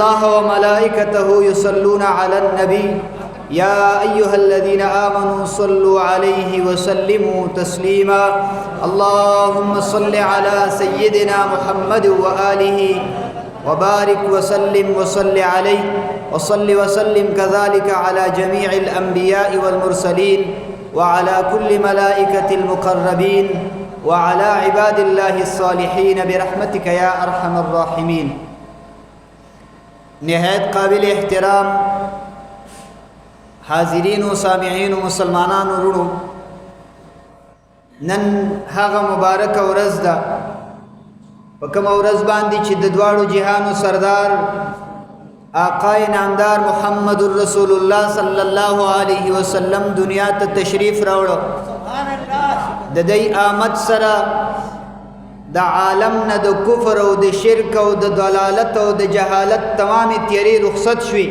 الله وملائكته يصلون على النبي يا أيها الذين آمنوا صلوا عليه وسلموا تسليما اللهم صل على سيدنا محمد وآله وبارك وسلم وصل عليه وصل وسلم كذلك على جميع الأنبياء والمرسلين وعلى كل ملائكة المقربين وعلى عباد الله الصالحين برحمتك يا أرحم الراحمين. نهایت قابل احترام حاضرین و سامعین و مسلمانان و رونو، نن هغه مبارک ورځ ده په کومه ورځ باندې چې د دواړو جهانو سردار آقای نامدار محمد رسول الله صلی الله علیه وسلم دنیا ته تشریف راوړو. د دې آمد سره د عالم نه د کفر او د شرک او د ضلالت او د جهالت تمامي تیری رخصت شوي.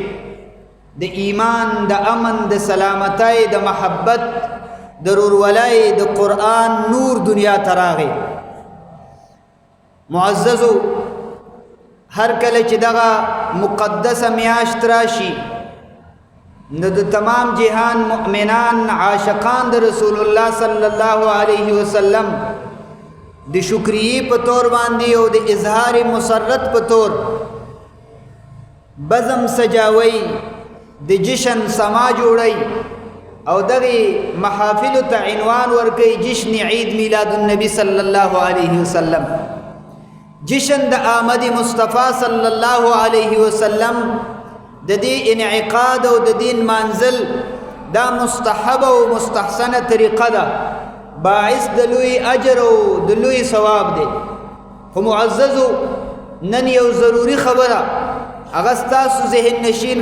د ایمان، د امن، د سلامتۍ، د محبت، د رورولۍ، د قرآن نور دنیا ته راغی. معززو، هر کله چې دغه مقدسه میاشت راشي نو د تمام جهان مؤمنان عاشقان د رسول الله صلی الله علیه وسلم د شکریه په تور باندې او د اظهار مسرت په تور بزم سجاوي، د جشن سما جوړي او دغه محافل ته عنوان ورکي جشن عید میلاد النبی صلی الله علیه وسلم، جشن د آمد مصطفی صلی الله علیه وسلم. د دې انعقاد او د دین منزل دا مستحب او مستحسنه طریقه ده، باعث د لوی اجر او د لوی ثواب دی. خو معززو، نن یو ضروری خبره هغه ستاسو ذهن نشین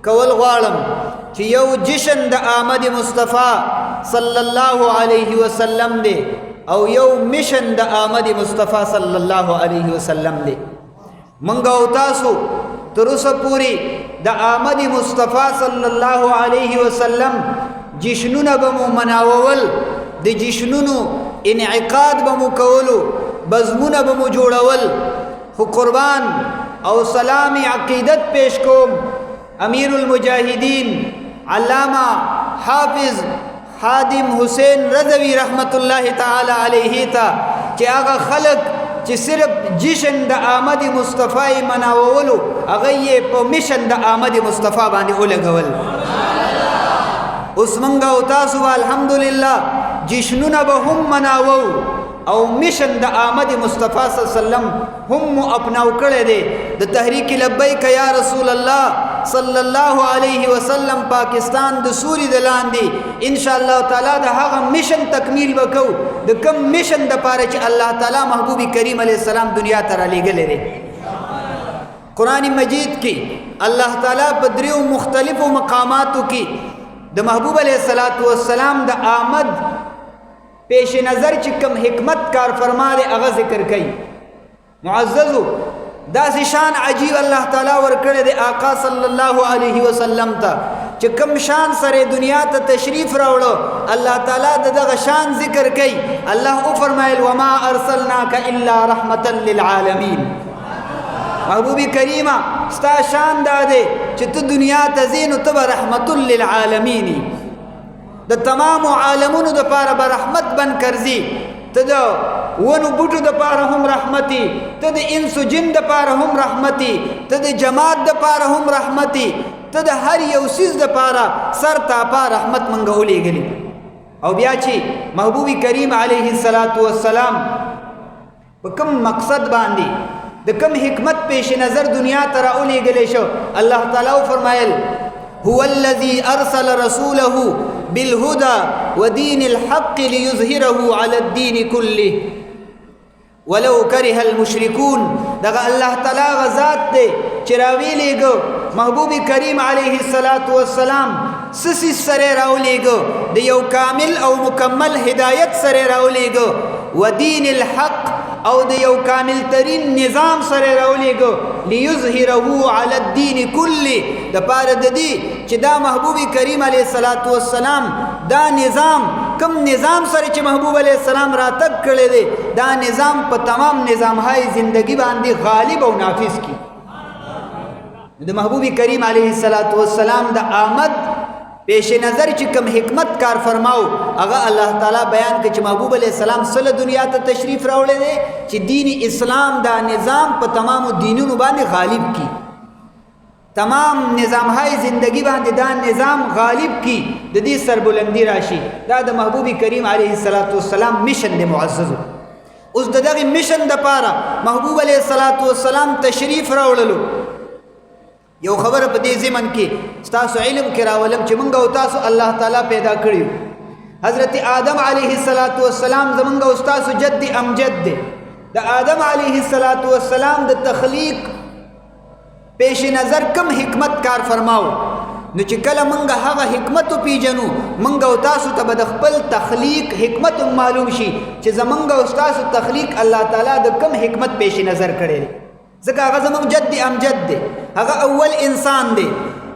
کول غواړم چې یو جشن د آمد مصطفی صلی الله علیه وسلم دی او یو مشن د آمد مصطفی صلی الله علیه وسلم دی. منګه او تاسو تر اوسه پوری د آمد مصطفی صلی الله علیه وسلم جشنونه به مو مناوول، د جشنونو انعقاد به مو کولو، بزمونه به مو جوړول. خو قربان او سلام عقیدت پیش کوم امیر المجاهدین علامہ حافظ خادم حسین رضوی رحمت الله تعالی علیه تا چې هغه خلق چې صرف جشن د آمد مصطفی مناولو هغه یې په مشن د آمد مصطفی باندې ولګول. اوس منګه او تاسو الحمدلله جشنونه به هم مناوو او مشن د آمد مصطفی صلی الله علیه وسلم هم اپناو کړی دی. د تحریک لبیک یا رسول الله صلی الله علیه وسلم پاکستان د سوري د لاندې ان شاء الله تعالی د هغه مشن تکمیل وکاو، د کم مشن د پاره چې الله تعالی محبوب کریم علیه السلام دنیا ته را لېږلی دی. قرآن مجید کې الله تعالی په دریو مختلفو مقاماتو کې د محبوب علیه السلام د آمد پیش نظر چې کم حکمت کار فرماله هغه ذکر کوي. معززو، داسې شان عجیب الله تعالی ورکړی دی آقا صلی الله علیه وسلم ته چې کم شان سره دنیا ته تشریف راوړو الله تعالی دغه شان ذکر کوي. الله او فرمایل وما ارسلناک الا رحمتا للعالمین. محبوب کریمه ستا شان دا دی چې ته دنیا ته ځې نو ته به رحمت للعالمین، د تمام عالمونو د پاره به رحمت بن کرځي. ته د ونو بوټو د پاره هم رحمتي، ته د انس و جن د پاره هم رحمتي، ته د جماعت د پاره هم رحمتي، ته د هر یو سیز د پاره سر تا پا رحمت منګه ولېږلي. او بیا چې محبوب کریم علیه السلام په کوم مقصد باندې د کوم حکمت پیش نظر دنیا ته راولېږلی شو، الله تعالی فرمایل هو الذي ارسل رسوله بالهدى ودين الحق ليظهره على الدين كله ولو كره المشركون. دغه الله تعالی غزاد دی چې راویلېږو محبوب کریم علیه السلام سسی سره راولېږو د یو کامل او مکمل هدایت سره راولېږو ودین الحق او د یو کامل ترین نظام سره راولېږو لیظهره علی الدین کله د پاره د دې چې دا محبوب کریم علیه السلام دا نظام کم نظام سره چې محبوب علیه السلام راتګ کړی دی دا نظام په تمام نظام های زندگی باندې غالب او نافذ کی. د محبوب کریم علیه السلام د آمد پیش نظر چې کوم حکمت کار فرماو هغه الله تعالی بیان کړي چې محبوب علیه السلام سره دنیا ته تشریف راوړی دی چې دین اسلام دا نظام په تمامو دینونو باندې غالب کی تمام نظام های زندگی باندې دا نظام غالب کی د دې سربلندی راشي دا د محبوب کریم علیه السلام میشن دی معزز اوس دغه میشن د پاره محبوب علیه السلام تشریف راوړلو یو خبر په دې زمن کې تاسو علم کې راولم چې مونږ او تاسو الله تعالی پیدا کړیو حضرت آدم علیه السلام زمونږ او تاسو جد امجد دی د آدم علیه السلام د تخلیق پیش نظر کم حکمت کار فرماو نو چې کله مونږ هغه حکمت پیژنو مونږ او تاسو ته به د خپل تخلیق حکمت معلوم شي چې زمونږ او تاسو تخلیق الله تعالی د کم حکمت پیش نظر کړی دی ځکه هغه زمونږ جد امجد دی هغه اول انسان دی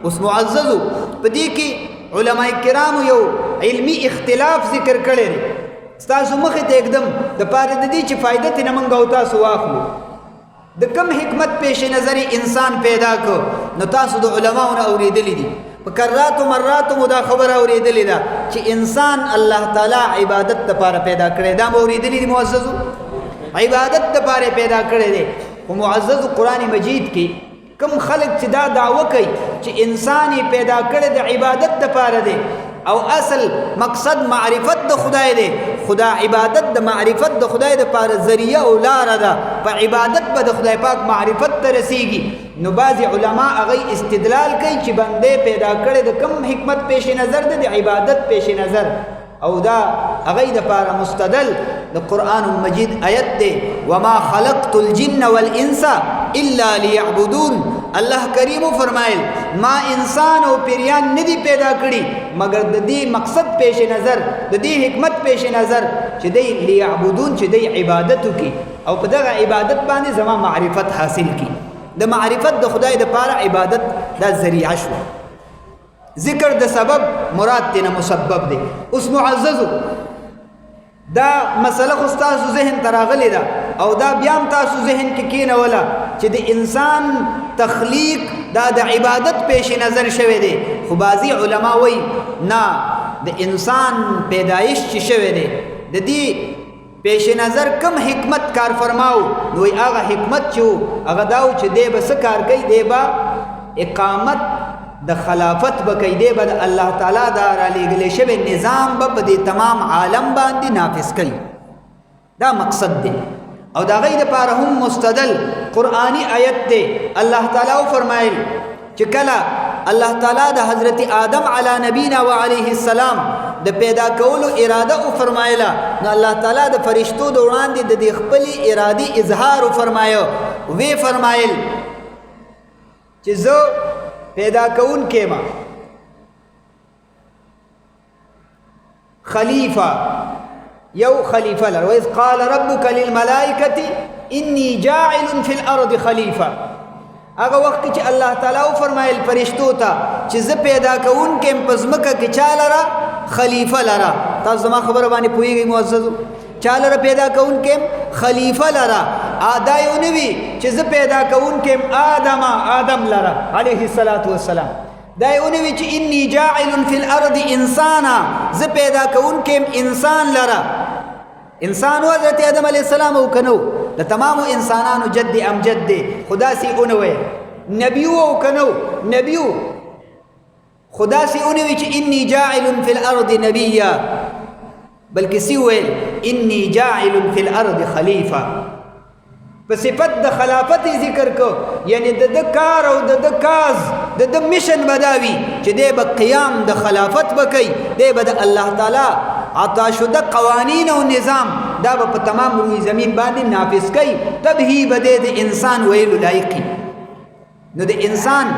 اوس معززو په دې کې علماء کرامو یو علمی اختلاف ذکر کړی دی ستاسو مخې ته एकदम د پاره د دې چې فائدې نه مونږ او تاسو واخلو د کم حکمت پیش نظر انسان پیدا کو نو تاسو د علماونو اوریدلی دي په کرات مرات مدا خبر اوریدلی دا چې انسان الله تعالی عبادت لپاره پیدا کړی دا اوریدلی دي معززو عبادت لپاره پیدا کړی دی او معزز قرآن مجید کې کم خلق چې دا دعوه کوي چې انسان پیدا کړی د عبادت لپاره دی او اصل مقصد معرفت د خدای دی خدا عبادت د معرفت د خدای د پاره ذریعہ او لار ده په عبادت به د خدای پاک معرفت ته رسیږي نو بعض علما هغه استدلال کوي چې بنده پیدا کړی د کم حکمت پیش نظر ده د عبادت پیش نظر او دا هغه د پاره مستدل د قرآن مجید آیت ده وما خلقت الجن والانس الا ليعبدون الله کریم فرمایل ما انسان او پیریان ندی پیدا کړي مگر د دې مقصد پیش نظر د دې حکمت پیش نظر چې دی لیعبدون چې دی عبادت کی او په دغه عبادت باندې زما معرفت حاصل کی د معرفت د خدای د پاره عبادت دا ذریعہ شو ذکر د سبب مراد تینا مسبب دی اوس معززو دا مسله خو تاسو ذهن تراغلی دا او دا بیام تاسو ذهن کې کینوله چې د انسان تخلیق دا د عبادت پیش نظر شوی دی خو بعضی علما وی نه د انسان پیدایش چې شوی دی د دې پیش نظر کم حکمت کار فرماو نو هغه حکمت چې هغه داو چې دی به څه کار کوي دی به اقامت د خلافت بکې دی به الله تعالی دا را لېږلی شوی نظام به په دې تمام عالم باندې نافذ کوي دا مقصد دی او دا غي د پاره هم مستدل قرآنی آیت دی الله تعالی فرمایل چې کله الله تعالی د حضرت آدم علی نبینا و علیه السلام د پیدا کولو اراده او فرمایله نو الله تعالی د فرشتو د وړاندې د خپل ارادي اظهار فرمایو وی فرمایل چې زه پیدا کون کېما خلیفہ یو خلیفہ لر وإذ قال ربك للملائكة إني جاعل في الأرض خلیفہ هغه وخت چې الله تعالی فرمایل فرشتو ته چې زه پیدا کون کېم پزمکه کې چالره خلیفہ لرا تاسو ما خبره باندې پوېږئ معزز چالره پیدا کون کېم خلیفہ لرا آدایونوی چې زه پیدا کون کېم آدم لرا علیه السلام دایونوی چې انی جاعل فی الارض انسانا زه پیدا کون کېم انسان لرا انسان حضرت آدم علیہ السلام او کنو د تمام انسانانو جد امجد دی خدا سی اونوي نبیو او کنو نبیو خدا سی اونوي چې انی جاعل فی الارض نبیا بلکې سی ویل انی جاعل فی الارض خلیفہ په صفت د خلافت ذکر کو یعنی د کار او د کاز د میشن بداوی چې د قیام د خلافت بکای د بد الله تعالی عطا شده قوانین او نظام دا په تمام روی زمین باندې نافذ کای تب هی بده د انسان ویل لایقی نو د انسان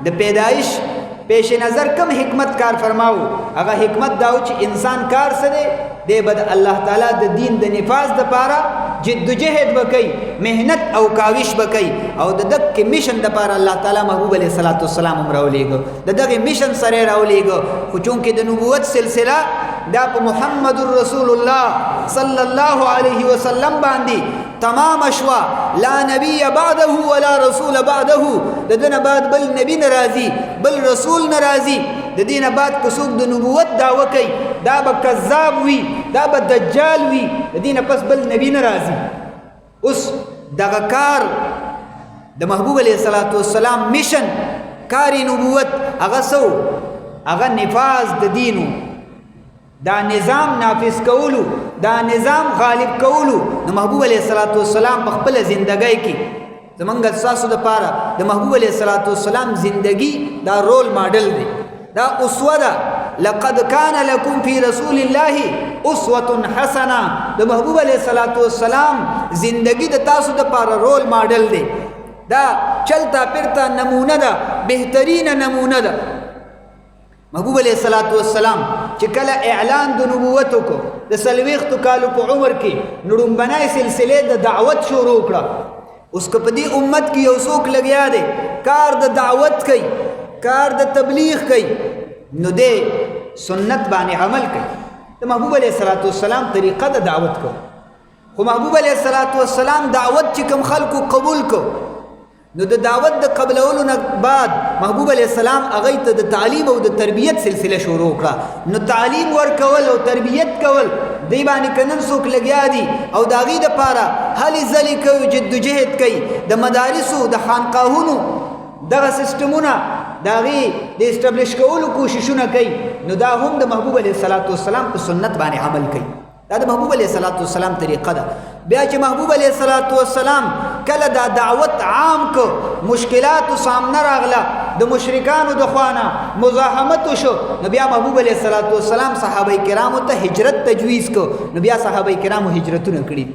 د پیدایش پیش نظر کم حکمت کار فرماو هغه حکمت داو چې انسان کار سره دی بد الله تعالی د دین د نفاذ د پاره جد جهد وکي مهنت او کاوش وکي او د دک میشن د پاره الله تعالی محبوب علیه السلام راولېګو د دغه میشن سره راولېګو خو چونکې د نبوت سلسله دا په محمد رسول الله صلی الله علیه وسلم باندې تمام شوا لا نبی بعده ولا رسول بعده د دنه بعد بل نبی ناراضي بل رسول ناراضي د دینه بعد کڅوک د نبوت دعوه کوي دا به کذاب وي دا به دجال وي د دینه پس بل نبی ناراضي اوس دغه کار د محبوب علیه الصلاۃ والسلام میشن کاری نبوت هغه سو هغه نفاذ د دینو دا نظام نافذ کولو دا نظام غالب کولو د محبوب علیه الصلاۃ والسلام په خپل ژوندۍ کې زمونږ تاسو د پاره د محبوب علیه الصلاۃ والسلام ژوندۍ دا رول ماډل دی دا اسوه ده لقد كان لكم في رسول الله اسوه حسنه د محبوب علیه الصلاۃ والسلام ژوندۍ د تاسو د پاره رول ماډل دی دا چلتا پھرتا نمونه ده بهترین نمونه ده محبوب علیہ الصلوۃ والسلام چې کله اعلان د نبوت کو د سلويختو کالو په عمر کې نړمبنای سلسله د دعوت شروع کړه اوس په دې امت کې یو څوک لګیا دی کار د دعوت کوي کار د تبلیغ کوي نو دې سنت باندې عمل کوي د محبوب علیہ الصلوۃ والسلام طریقه د دعوت کو خو محبوب علیہ الصلوۃ والسلام دعوت چې کوم خلکو قبول کو نو د دعوت د قبلولو نه بعد محبوب علیہ السلام هغه ته د تعلیم او د تربیت سلسله شروع کړه نو تعلیم ورکول او تربیت کول دی باندې کنن څوک لګیا دي او د هغې دپاره هلې ځلې کوي جدوجهد کوي د مدارسو د خانقاهونو دغه سیسټمونه د هغې د اسټبلش کولو کوششونه کوي نو دا هم د محبوب علیه الصلاۃ والسلام په سنت باندې عمل کوي دا د محبوب علیه الصلاۃ والسلام طریقه ده بیا چې محبوب علیه الصلاۃ والسلام کله دا دعوت عام کو مشکلاتو سامنے راغله د مشرکانو د خوانه مزاحمت شو نو بیا محبوب علیه الصلاۃ والسلام صحابه کرامو ته هجرت تجویز کو نو بیا صحابه کرامو هجرتونه کړي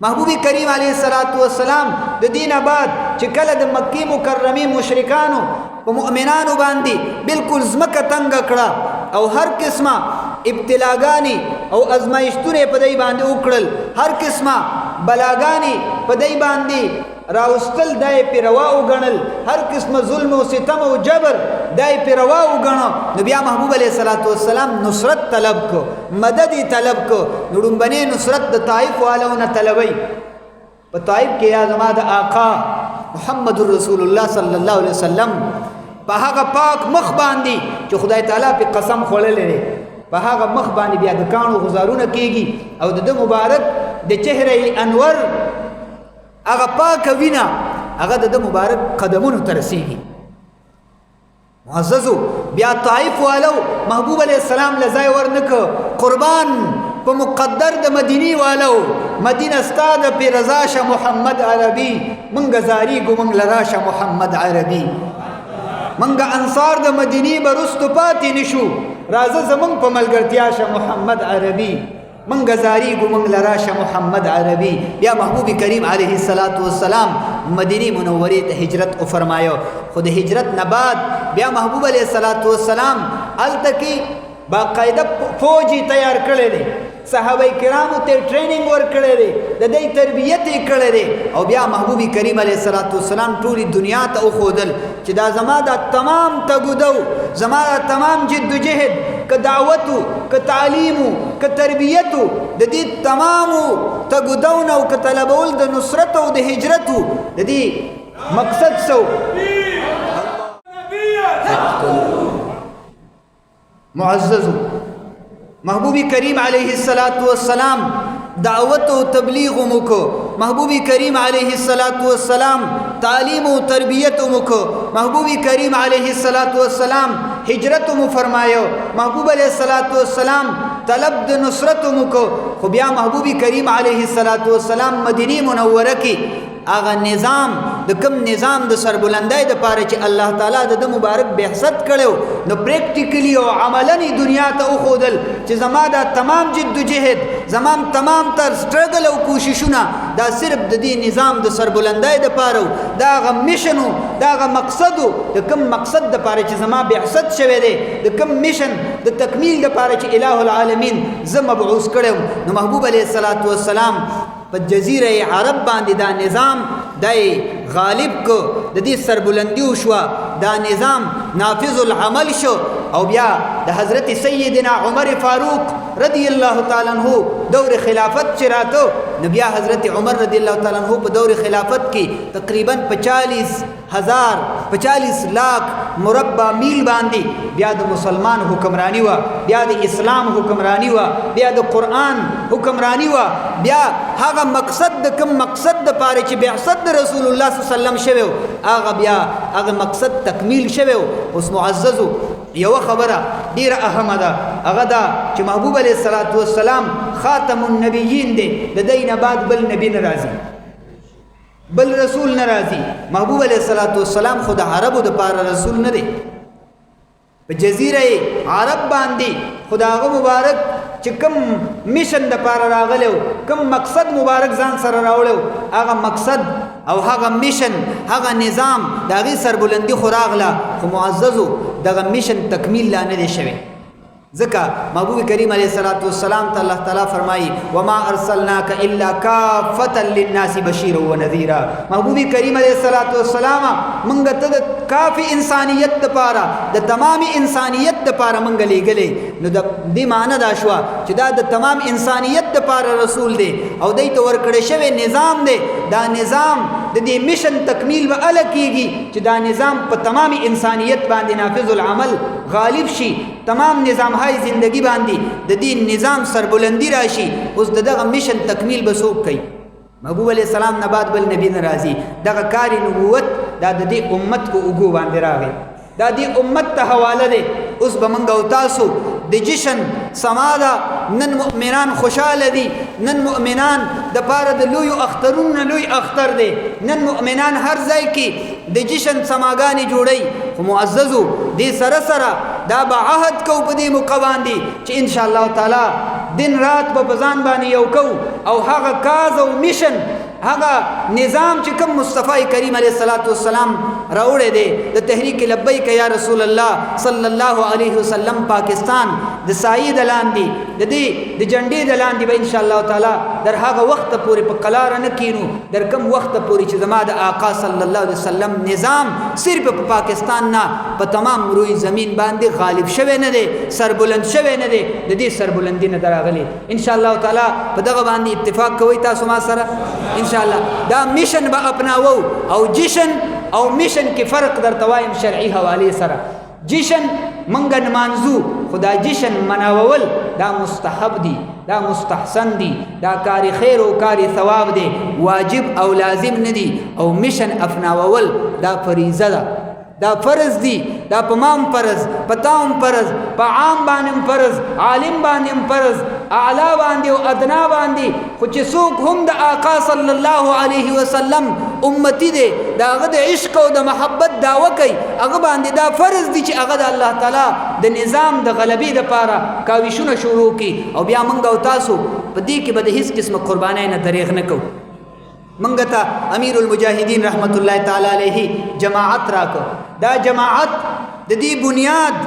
محبوب کریم علیه الصلاۃ والسلام د دین بعد چې کله د مکی مکرمه مشرکانو په مؤمنانو باندې بالکل زمکه تنگ کړه او هر قسمه ابتلاګانی او ازمایښتونه په دای باندې وکړل هر قسمه بلاګانی په دای باندې راوستل دای پیروا وګڼل هر قسمه ظلم او ستم او جبر دای پیروا وګڼو نو بیا محبوب علیه الصلاۃ والسلام نصرت طلب کو مدد طلب کو نړمبنه نصرت د طائف والونه طلبي په طائف کې یا زما د آقا محمد رسول الله صلی الله علیه وسلم په هغه پاک مخ باندې چې خدای تعالی په قسم خوړلې په هغه مخ باندې بیا د کانو غزارونه کیږي او د مبارک د چهره انور هغه پاک وینا هغه د مبارک قدمونو ته رسیږي معززو بیا طائف والو محبوب علیہ السلام لزای ورنکو قربان په مقدر د مدینی والو مدینه استاد په رضاش محمد عربی منګ زاری ګو منګ لراش محمد عربی منګ انصار د مدینی برستو پاتې نشو راځه زمون په ملګرتیا شه محمد عربی منګ زاری ګو منګ لراش محمد عربی یا محبوب کریم علیه الصلاۃ والسلام مدینی منوره ته هجرت او فرمایو خود هجرت نه بعد بیا محبوب علیه الصلاۃ والسلام التکی باقاعده فوجي تیار کړل دي صحابه کرامو ته ټریننګ ور کړل دي د دې تربیت یې کړل دي او بیا محبوب کریم علیه الصلاۃ والسلام ټولي دنیا ته خودل چې دا زما د تمام تګدو زما د تمام جدوجهد ک دعوتو ک تعلیمو ک تربیتو د دې تمام تګدو نو ک طلبول د نصرت او د هجرتو د دې مقصد سو معززو محبوب کریم علیہ الصلاۃ والسلام دعوت و تبلیغ مکو محبوب کریم علیہ الصلاۃ والسلام تعلیم و تربیت مکو محبوب کریم علیہ الصلاۃ والسلام ہجرت مو فرمایو محبوب علیہ الصلاۃ والسلام طلب د نصرت مکو خو بیا محبوب کریم علیہ الصلاۃ والسلام مدینی منوره کې هغه نظام د کوم نظام د سربلندۍ د پاره چې الله تعالی د مبارک بعثت کړو نو پریکټیکلی او عملاً دنیا ته خودل چې زما دا تمام جدوجهد زمام تمام تر سټرګل او کوششونه دا صرف د دې نظام د سربلندۍ د پاره دا غ میشنو دا غ مقصدو د کوم مقصد د پاره چې زما بعثت شوه دی د کوم میشن د تکمیل د پاره چې الٰه العالمین زما مبعوث کړو نو محبوب علیه الصلاۃ والسلام په جزیره عرب باندې دا نظام دای غالب کو د دې سربلندی شو دا نظام نافذ العمل شو او بیا د حضرت سیدنا عمر فاروق رضی الله تعالی عنہ دور خلافت چې راته نو بیا حضرت عمر رضی الله تعالی عنہ په دور خلافت کې تقریبا 45 لاکھ مربع میل باندې بیا د مسلمان حکمرانی وا بیا د اسلام حکمرانی وا بیا د قران حکمرانی وا بیا هغه مقصد د کوم مقصد د پاره چې بعثت رسول الله صلی الله علیه وسلم شوه هغه بیا هغه مقصد تکمیل شوه اوس معززو یو خبره ډیره اهمه ده هغه دا چې محبوب علیه الصلاۃ والسلام خاتم النبیین دی د دینه بعد بل نبی ناراضي بل رسول ناراضي محبوب علیه الصلاۃ والسلام خود عربو د پاره رسول نه دی په جزیره عرب باندې خداغه مبارک چې کوم میشن د پاره راغلو کوم مقصد مبارک ځان سره راوړو هغه مقصد او هغه میشن هغه نظام دغه سربلندي خوراغله خو معززو دغه میشن تکمیل لا نه دی شوی ځکه محبوب کریم علیه الصلاۃ والسلام ته الله تعالی فرمایي وما ارسلناک الا کافتا للناس بشیرا ونذیرا محبوب کریم علیه الصلاۃ والسلام مونږ ته د کافی انسانیت لپاره د تمام انسانیت لپاره مونږ لېږلې نو د دې معنی دا شو چې دا د تمام انسانیت لپاره رسول دی او دای ته ورکړی شوی نظام دی دا نظام د دې میشن تکمیل به ال کیږي چې دا نظام په تمام انسانیت باندې نافذ العمل غالب شي تمام نظام های زندگی باندې د دې نظام سربلندی راشي اوس دغه میشن تکمیل به څوک کوي محبوب علیہ السلام نه بعد بل نبی ناراضي دغه کار نبوت دا د دې امت کو اوګو باندې راغی دا دې امت ته حواله ده اوس به موږ او تاسو د جشن سمادا نن مؤمنان خوشاله دي نن مؤمنان د پاره د لوی اخترون لوی اختر دي نن مؤمنان هر ځای کې د جشن سماګانی جوړي خو معززو دې سره سره دا به عهد کو په دې موقع باندې چې ان شاء الله تعالی دن رات په بزان باندې یو کو او هغه کاز او میشن هغه نظام چې کوم مصطفی کریم علیه الصلاۃ والسلام راوړی دی د تحریک لبیک یا رسول الله صلی الله علیه وسلم پاکستان د سایه د لاندې د دې د جنډې د لاندې به ان شاء الله تعالی در هغه وخت پورې په قلار نه کینو در کوم وخت پورې چې زما د آقا صلی الله علیه وسلم نظام صرف په پاکستان نه په تمام روی زمین باندې غالب شوی نه دی سربلند شوی نه دی د دې سربلندی نه دراغلی ان شاء الله تعالی په دغه باندې اتفاق کوي تاسو ما سره ان شاء الله دا میشن به اپناوو او جشن او میشن کې فرق در توایم شرعي حواله سره جشن منګ نمانزو خدا جشن مناول دا مستحب دی دا مستحسن دی دا کار خیر او کار ثواب دی واجب او لازم ندی او میشن افناول دا فریضه ده دا فرض دی دا پمام فرض پتاوم فرض په عام باندې فرض عالم باندې فرض اعلی باندې او ادنا باندې خو چې څوک هم د آقا صلی الله علیه وسلم امتی دی دا هغه د عشق او د محبت دعوه کوي هغه باندې دا فرض دی چې هغه د الله تعالی د نظام د غلبې لپاره کاوشونه شروع کی او بیا موږ او تاسو په دې کې به د هیڅ قسمه قربانای نه دریغ نه کوو منګ ته امیر المجاهدین رحمت الله تعالی علیه جماعت راکو دا جماعت د دې بنیاد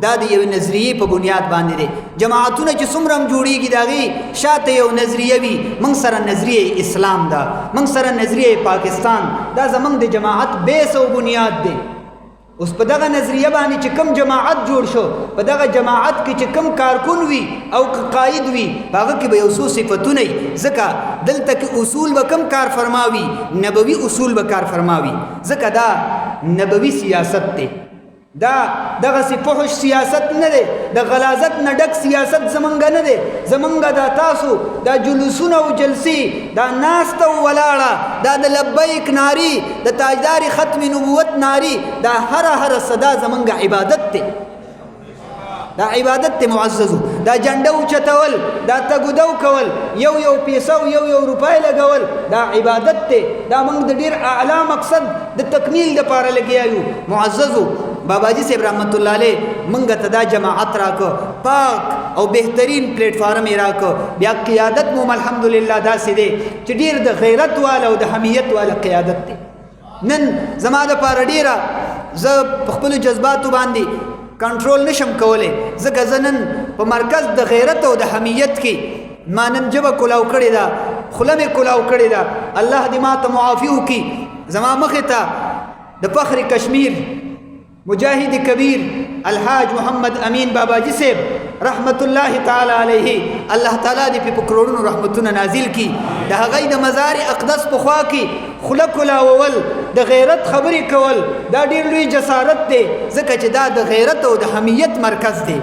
دا د یو نظریه په بنیاد باندې دي جماعتونه چې څومره جوړیږي داغي شاته یو نظریه وي موږ سره نظریه اسلام دا موږ سره نظریه پاکستان دا زمونږ د جماعت بیس او بنیاد دی اوس په دغه نظریه باندې چې کوم جماعت جوړ شو په دغه جماعت کې چې کوم کارکون وي او قائد وي هغه کې به یو څو صفاتونه ځکه دلته کې اصول به کم کار فرماوي نبوي اصول به کار فرماوي ځکه دا نبوي سیاست دی دا دغه فحش سیاست نه دی د غلاظت نه ډک سیاست زمونږ نه دی زمونږ دا تاسو دا جلوسونه او جلسې دا ناسته او ولاړه دا د لبیک ناری د تاجدار ختم نبوت ناری دا هر صدا زمونږ عبادت دی دا عبادت ته معززو دا جنډو چتول دا تګودو کول یو پیسو یو روپای لګول دا عبادت ته دا موږ د ډیر اعلی مقصد د تکمیل لپاره لګیایو معززو بابا جی صاحب رحمت الله علیه موږ ته دا جماعت راکو پاک او بهترین پلیټ فارم راکو بیا قیادت مو الحمدلله دا سي دي چې ډیر د غیرت والا او د حمیت والا قیادت دي نن زما د پاره ډیره ز خپل جذباتو باندې کنټرول نشم کوله زګه زنن په مرکز د غیرت او د حمیت کې مانن جبه کلاو کړی دا خلمه کلاو کړی دا الله دې ما ته معافي وکي زما مخه ته د فخر کشمیر مجاهد کبیر الحاج محمد امین بابا جی صاحب رحمت الله تعالی علیه الله تعالی دې په کروڑونو رحمتونه نازل کی د هغه د مزار اقدس په خوا کې خلق لاول د غیرت خبرې کول دا ډیر لوی جسارت دی ځکه چې دا د غیرت او د حمیت مرکز دی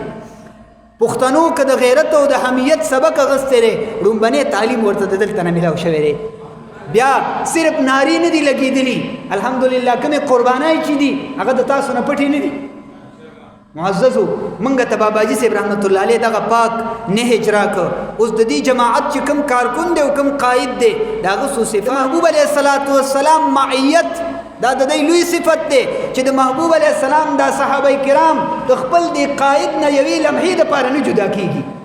پښتنو که د غیرت او د حمیت سبق اغستی دی لومبنی تعلیم ورته دلته نه ملاو شوی دی بیا صرف ناری نه دي لګېدلي الحمدلله کومې قربانۍ چې دي هغه د تاسو نه پټې نه دي معززو منګه ته باباجي صاحب رحمت الله علیه دغه پاک نهج راکړه اوس د دې جماعت چې کوم کارکن دی او کوم قائد دی د هغه څو صفات محبوب علیه الصلاة والسلام معیت دا د دې لوی صفت دی چې د محبوب علیه السلام دا صحابه کرام د خپل د قائد نه یوې لمحې دپاره نه جدا کېږي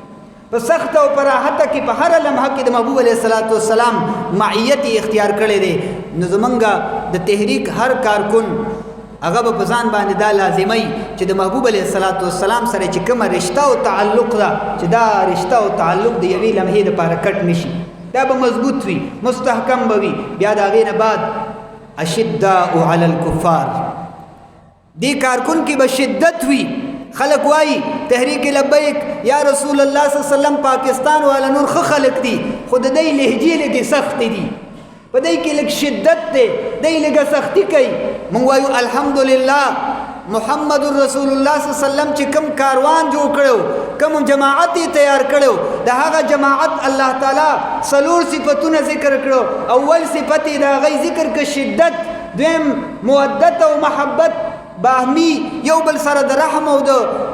په سخت او په راحته کې په هره لمحه کې د محبوب علیه الصلاة والسلام معیت اختیار کړی دی نو زمونږ د تحریک هر کارکن هغه به په ځان باندې دا لازمي چې د محبوب علیه الصلاة والسلام سره چې کومه رشته او تعلق ده چې دا رشته او تعلق د یوې لمحې دپاره کټ نشي دا به مضبوط وي مستحکم به وي بیا د هغې نه بعد اشداء علی الکفار دې کارکن کې به شدت وي خلق وای تحریک لبیک یا رسول الله صلی الله علیه وسلم پاکستان والا نور خلق دي خود دای لهجې لګي سخت دي په دای کې لګ شدت دی دای لګ سختی کوي مونږ وایو الحمدلله محمد رسول الله صلی الله علیه وسلم چې کوم کاروان جوړ کړو کوم جماعت تیار کړو د هغه جماعت الله تعالی څلور صفاتونه ذکر کړو اول صفت دا غي ذکر ک شدت دویم مودت او محبت باهمی یو بل سره د رحم او د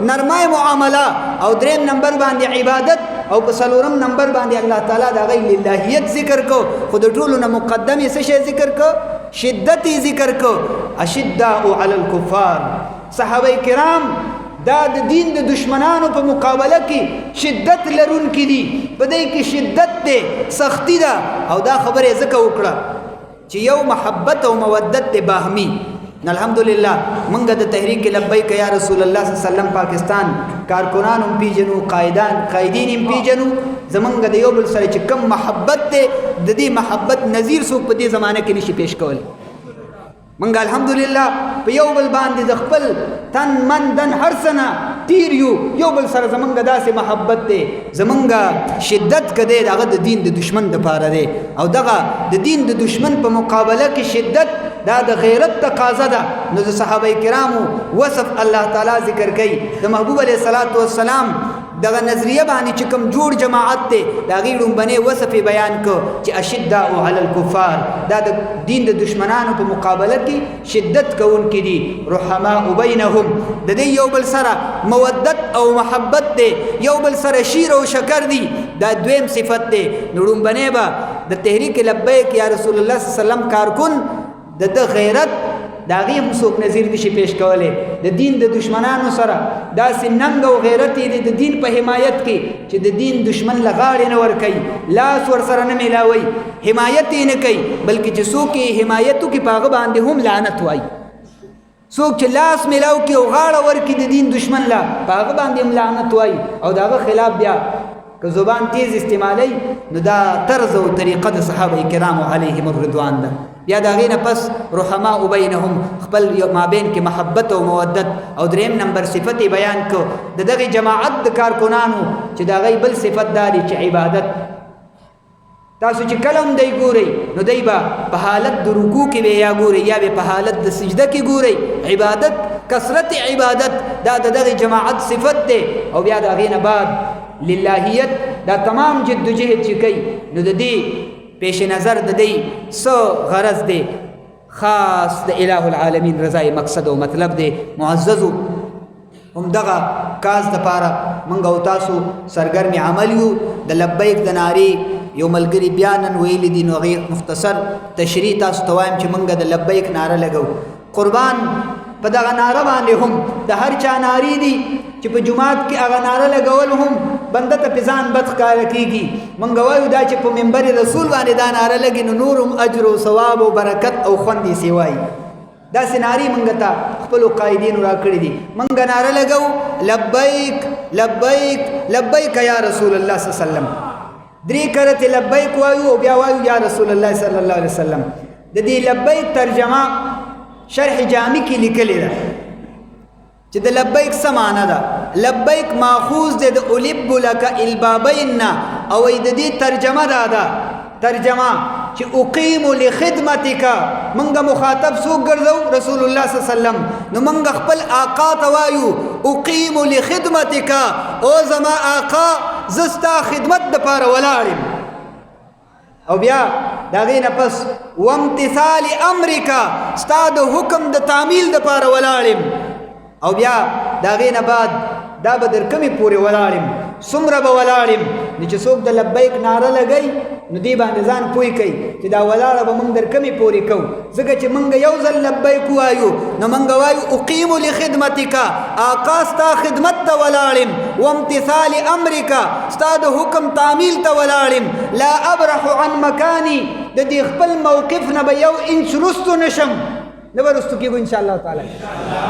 نرمای معامله او دریم نمبر باندې عبادت او په څلورم نمبر باندې الله تعالی د غی للهیت ذکر کو خو د ټولو نه مقدم څه شی ذکر کو شدت ذکر کو اشداء علی الکفار صحابه کرام دا د دین د دشمنانو په مقابله کې شدت لرونکي دي په دې کې شدت ده سختی ده او دا خبره ځکه وکړه چې یو محبت او مودت ده باهمی الحمدلله منګه د تحریک لبیک یا رسول الله صلی الله علیه وسلم پاکستان کارکنان هم پیجنو قائدین هم پیجنو زمونږ د یو بل سره چې کم محبت دی د دې محبت نظیر څوک په دې زمانه کې نشي پیش کول منګه الحمدلله په یو بل باندې د خپل تن من دن هر سنه تیر یو بل سره زمونږ داسې محبت دی زمونږ شدت کده دغه د دین د دشمن د پاره دی او دغه د دین د دشمن په مقابله کې شدت دا د غیرت تقاضا ده نو د صحابه کرامو وصف الله تعالی ذکر کوي د محبوب علیه الصلاة والسلام دغه نظریه باندې چې کوم جوړ جماعت دی دا غي لومبنی وصف بیان کو چې اشداء علی الکفار دا د دین د دشمنانو په مقابله کې شدت کوونکي دي رحماء بینهم د دې یو بل سره مودت او محبت دی یو بل سره شیر او شکر دی دا دویم صفت دی نو لومبنی به د تحریک لبیک یا رسول الله صلی الله علیه وسلم کارکن د غیرت دا غي هم څوک نظیر نشي پیش کولی د دین د دشمنانو سره داسې ننګ او غیرت یې د دین په حمایت کې چې د دین دشمن له غاړې نه ورکوي لاس ورسره نه میلاوي حمایت یې نه کوي بلکې چې څوک یې حمایت وکړي په هغه باندې هم لعنت وایي څوک چې لاس میلاو کړي او غاړه ورکړي د دین دشمن له په هغه باندې هم لعنت وایي او د هغه خلاف بیا که زبان تیز استعمالی نو دا طرز او طریقه د صحابه کرامو علیهم الرضوان ده یا دا غینه پس رحماء بینهم خپل مابین کې محبت او مودت او دریم نمبر صفت بیان کو د دغه جماعت د کارکنانو چې دا غي بل صفت داري چې عبادت تاسو چې کلم دی ګوري نو دی با په حالت د رکوع کې یا ګوري یا په حالت د سجده کې ګوري عبادت کثرت عبادت دا دغه جماعت صفت ده او بیا دا غینه بعد للهیت دا تمام جد جهد چې کوي نو د دې پیش نظر د دې سو غرض دی خاص د الہ العالمین رضای مقصد او مطلب دی معززو هم دغه کاز د پاره منګ او تاسو سرګرمي عمل یو د لبیک د ناری یو ملګری بیانن ویل دي نو غیر مختصر تشریح تاسو توایم چې منګ د لبیک ناره لګو قربان په دغه ناره باندې هم د هر چا ناری دي چې په جمعات کې هغه ناره لګول هم بنده ته پزان بد ښکار کیږي مونږ وایو دا چې په منبر رسول باندې دا ناره لګي نو نور اجر او ثواب او برکت او خوندې سیوای دا سناری مونږ ته خپل قائدین را کړی دي مونږ ناره لګو لبیک لبیک لبیک یا رسول الله صلی الله علیه وسلم درې کرته لبیک وایو او بیا وایو یا رسول الله صلی الله علیه وسلم د دې لبیک ترجمه شرح جامی کې لیکلې ده چې د لبیک څه معنا ده. لبیک ماخوذ دی د الب لک البابین نه، او د دې ترجمه ده ترجمه چې اقیم لخدمتک. منګه مخاطب څوک ګرځو؟ رسول الله صلی الله علیه وسلم. نو منګه خپل آقا ته وایو اقیم لخدمتک، او زما آقا زستا خدمت د پاره ولاړم. او بیا دا غینه پس وامتثال امرک، ستا د حکم د تعمیل د پاره ولاړم. او بیا دا غینه بعد دا به در کمی پورې ولاړم، څومره به ولاړم. نو چې څوک د لبیک ناره لګی نو دی باندې ځان پوی کوي چې دا ولاړه به موږ در کمی پورې کوو، ځکه چې موږ یو ځل لبیک وایو نو موږ وایو اقیم لخدمتک، آقا ستا خدمت ته ولاړم. وامتثال امرک، ستا د حکم تعمیل ته ولاړم. لا ابرح عن مکانی، د دې خپل موقف نه به یو انچ رستو نشم، نه به رستو کېږو انشاءالله تعالی،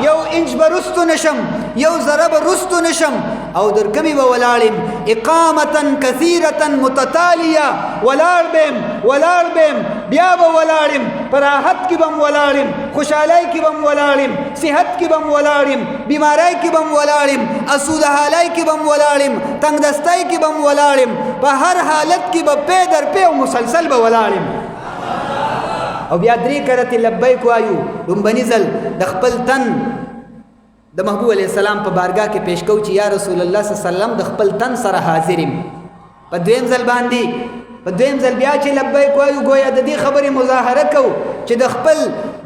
یو انچ به رستو نشم، یو ذره به رستو نشم. او در کمی به ولاړم اقامتا کثیرتا متتالیه، ولاړ بیم بیا به ولاړم، په راحت کې به م ولاړم، خوشحالۍ کې به م ولاړم، صحت کې به م ولاړم، بیماری کې به م ولاړم، اسوده حالۍ کې به م ولاړم، تنګدستۍ کې به م ولاړم، په هر حالت کې به پی در پی او مسلسل به ولاړم. او بیا درې کرته لبیک وایو. لومبني ځل د خپل تن د محبوب علیه السلام په بارګاه کې پیش کو چې یا رسول الله صلی الله علیه وسلم د خپل تن سره حاضرم. په دویم ځل بیا چې لبیک وایو گویا د دې خبرې مظاهره کو چې د خپل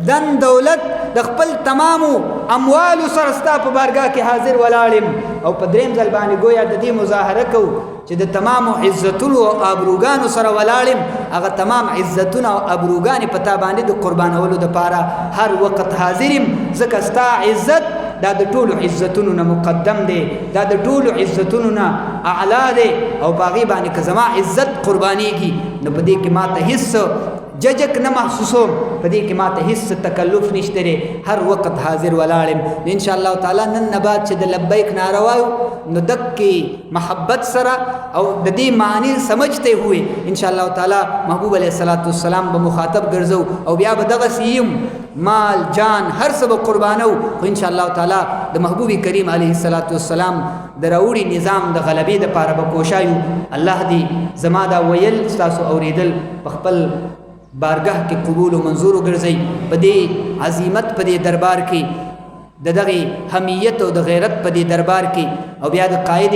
دن دولت د خپل تمامو اموالو سره ستا په بارګاه کې حاضر ولاړم. او په دریم ځل باندې گویا د دې مظاهره کو چې د تمامو عزتونو او ابروګانو سره ولاړم. هغه تمام عزتونه او ابروګانې په تا باندې د قربانولو دپاره هر وخت حاضرم، ځکه ستا عزت دا د ټولو عزتونو نه مقدم دی، دا د ټولو عزتونو نه اعلی دی. او په هغې باندې که زما عزت قربانېږي نو په دې کې ماته هېڅ ججک نه محسوسوم، په دې کې ماته هېڅ تکلف نشته دی، هر وخت حاضر ولاړم. نو انشاءالله تعالی نن نه بعد چې د لبیک ناره وایو نو دکې محبت سره او د دې معنی سمجھتے ہوئے انشاءالله تعالی محبوب علیه السلام به مخاطب ګرځو. او بیا به دغسې یم مال جان هر څه به قربانو، خو انشاءالله تعالی د محبوب کریم علیه السلام د راوړي نظام د غلبې دپاره به کوشایو. الله دې زما دا ویل ستاسو اورېدل په خپل بارگاه کې قبول و منظور وګرځي. په دې عظیمت په دې دربار کې د دغې حمیت او د غیرت په دې دربار کې او بیا د قائد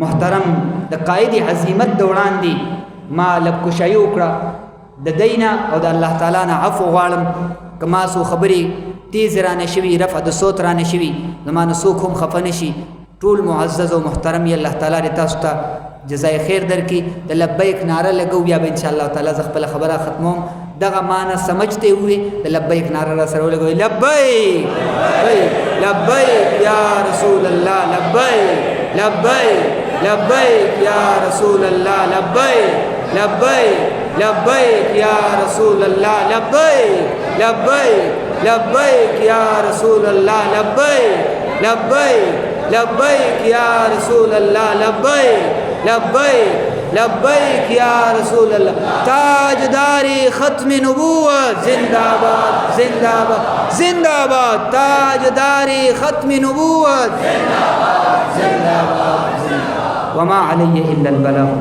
محترم د قائد عظیمت د وړاندې ما لبکشایي وکړه. د دینا او د الله تعالی نه عفو غواړم که ما څو خبرې تیز رانه شوي، رفع د صوت رانه شوي، زما نه څوک هم خفه نه شي. ټول معزز او محترم یې الله تعالی دې تاسو ته جزای خیر درکړي. د لبیک نعره لګو بیا به انشاءالله تعالی زه خپله خبره ختموم. دغه معنی سمجھتے ہوئے د لبیک نعره را سره ولګوئ لبیک لبیک یا رسول الله، لبیک لبیک لبیک یا رسول الله، لبیک لبیک لبیک یا رسول الله، لبیک لبیک لبیک یا رسول الله، لبیک لبیک لبیک یا رسول الله، لبیک لبیک لبیک یا رسول اللہ. تاجداری ختم نبوت زندہ باد زندہ باد زندہ باد، تاجداری ختم نبوت زندہ باد زندہ باد. وما علیہ الا البلاغ.